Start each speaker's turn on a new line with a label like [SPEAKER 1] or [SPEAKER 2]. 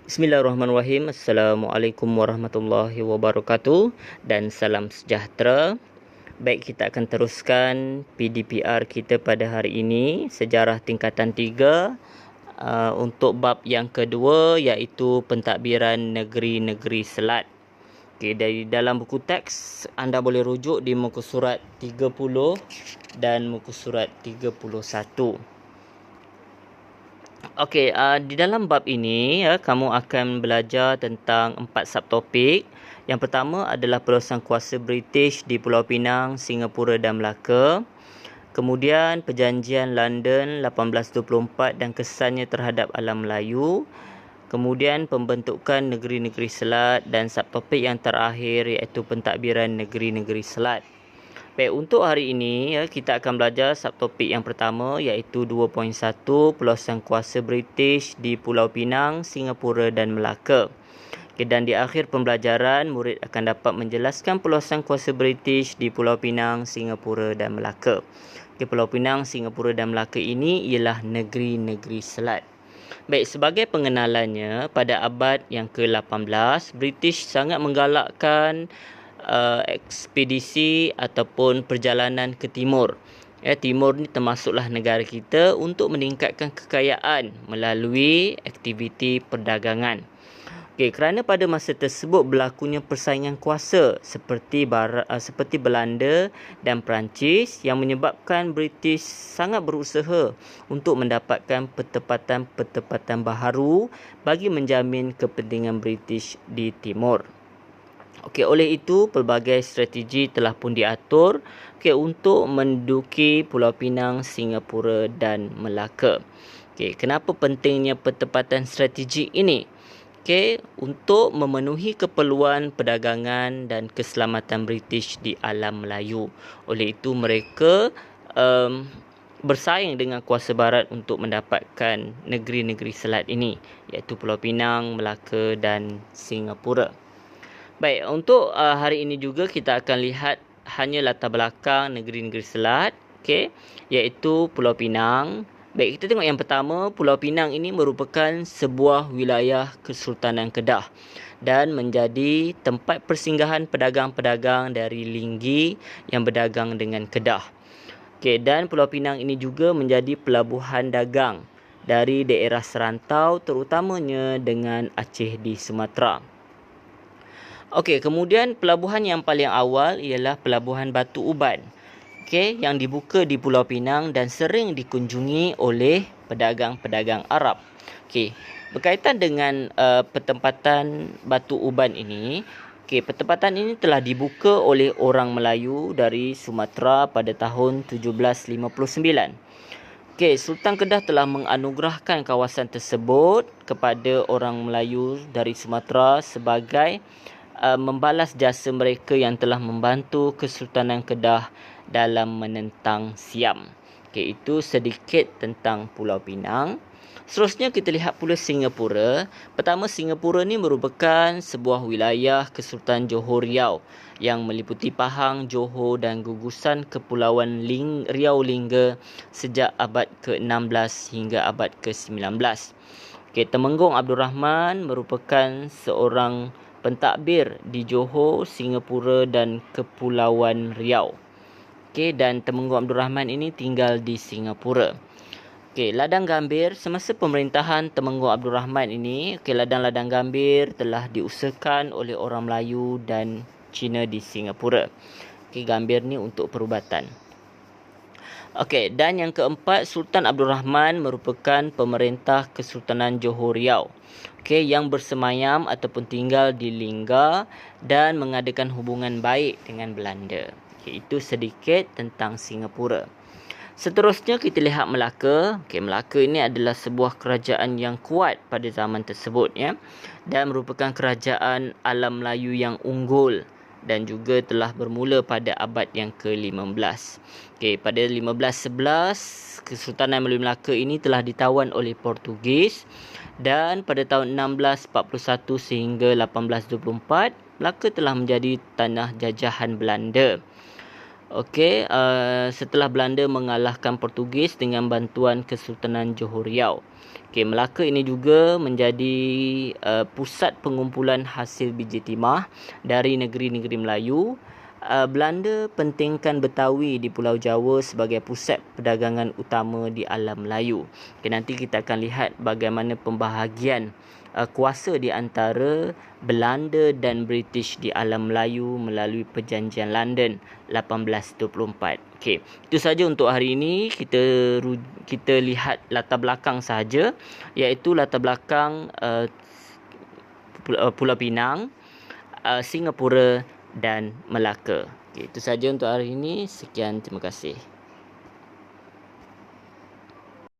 [SPEAKER 1] Bismillahirrahmanirrahim. Assalamualaikum warahmatullahi wabarakatuh dan salam sejahtera. Baik, kita akan teruskan PDPR kita pada hari ini, sejarah tingkatan 3, untuk bab yang kedua, iaitu pentadbiran negeri-negeri selat. Okey, dari dalam buku teks anda boleh rujuk di muka surat 30 dan muka surat 31. Okey, di dalam bab ini kamu akan belajar tentang 4 subtopik. Yang pertama adalah peluasan kuasa British di Pulau Pinang, Singapura dan Melaka. Kemudian Perjanjian London 1824 dan kesannya terhadap alam Melayu. Kemudian pembentukan negeri-negeri selat dan subtopik yang terakhir iaitu pentadbiran negeri-negeri selat. Baik, untuk hari ini kita akan belajar subtopik yang pertama iaitu 2.1 peluasan kuasa British di Pulau Pinang, Singapura dan Melaka. Okay, dan di akhir pembelajaran murid akan dapat menjelaskan peluasan kuasa British di Pulau Pinang, Singapura dan Melaka. Okay, Pulau Pinang, Singapura dan Melaka ini ialah negeri-negeri selat. Baik, sebagai pengenalannya, pada abad yang ke-18 British sangat menggalakkan ekspedisi ataupun perjalanan ke timur. Timur ni termasuklah negara kita untuk meningkatkan kekayaan melalui aktiviti perdagangan. Kerana pada masa tersebut berlakunya persaingan kuasa seperti Belanda dan Perancis yang menyebabkan British sangat berusaha untuk mendapatkan pertempatan baharu bagi menjamin kepentingan British di timur. Oleh itu pelbagai strategi telah pun diatur untuk menduduki Pulau Pinang, Singapura dan Melaka. Kenapa pentingnya pertempatan strategik ini? Untuk memenuhi keperluan perdagangan dan keselamatan British di alam Melayu. Oleh itu mereka bersaing dengan kuasa barat untuk mendapatkan negeri-negeri selat ini, iaitu Pulau Pinang, Melaka dan Singapura. Baik, untuk hari ini juga kita akan lihat hanya latar belakang negeri-negeri selat, iaitu Pulau Pinang. Baik, kita tengok yang pertama. Pulau Pinang ini merupakan sebuah wilayah Kesultanan Kedah dan menjadi tempat persinggahan pedagang-pedagang dari Linggi yang berdagang dengan Kedah. Dan Pulau Pinang ini juga menjadi pelabuhan dagang dari daerah serantau terutamanya dengan Aceh di Sumatera. Kemudian pelabuhan yang paling awal ialah Pelabuhan Batu Uban. Yang dibuka di Pulau Pinang dan sering dikunjungi oleh pedagang-pedagang Arab. Berkaitan dengan pertempatan Batu Uban ini, pertempatan ini telah dibuka oleh orang Melayu dari Sumatera pada tahun 1759. Sultan Kedah telah menganugerahkan kawasan tersebut kepada orang Melayu dari Sumatera sebagai membalas jasa mereka yang telah membantu Kesultanan Kedah dalam menentang Siam. Itu sedikit tentang Pulau Pinang. Seterusnya kita lihat pula Singapura. Pertama, Singapura ni merupakan sebuah wilayah Kesultanan Johor Riau yang meliputi Pahang, Johor dan gugusan Kepulauan Riau Lingga sejak abad ke-16 hingga abad ke-19. Temenggung Abdul Rahman merupakan seorang pentadbir di Johor, Singapura dan Kepulauan Riau. Dan Temenggung Abdul Rahman ini tinggal di Singapura. Ladang Gambir. Semasa pemerintahan Temenggung Abdul Rahman ini, ladang-ladang gambir telah diusahakan oleh orang Melayu dan Cina di Singapura. Gambir ni untuk perubatan. Dan yang keempat, Sultan Abdul Rahman merupakan pemerintah Kesultanan Johor Riau. Yang bersemayam ataupun tinggal di Lingga dan mengadakan hubungan baik dengan Belanda. Itu sedikit tentang Singapura. Seterusnya kita lihat Melaka. Melaka ini adalah sebuah kerajaan yang kuat pada zaman tersebut, dan merupakan kerajaan alam Melayu yang unggul dan juga telah bermula pada abad yang ke-15. Pada 1511 Kesultanan Melayu Melaka ini telah ditawan oleh Portugis, dan pada tahun 1641 sehingga 1824 Melaka telah menjadi tanah jajahan Belanda. Okey, setelah Belanda mengalahkan Portugis dengan bantuan Kesultanan Johor Riau. Okey, Melaka ini juga menjadi pusat pengumpulan hasil biji timah dari negeri-negeri Melayu. Belanda pentingkan Betawi di Pulau Jawa sebagai pusat perdagangan utama di alam Melayu. Okay, nanti kita akan lihat bagaimana pembahagian kuasa di antara Belanda dan British di alam Melayu melalui Perjanjian London 1824. Okey, itu saja untuk hari ini. Kita lihat latar belakang saja, iaitu latar belakang Pulau Pinang, Singapura dan Melaka. Okey, itu saja untuk hari ini. Sekian, terima kasih.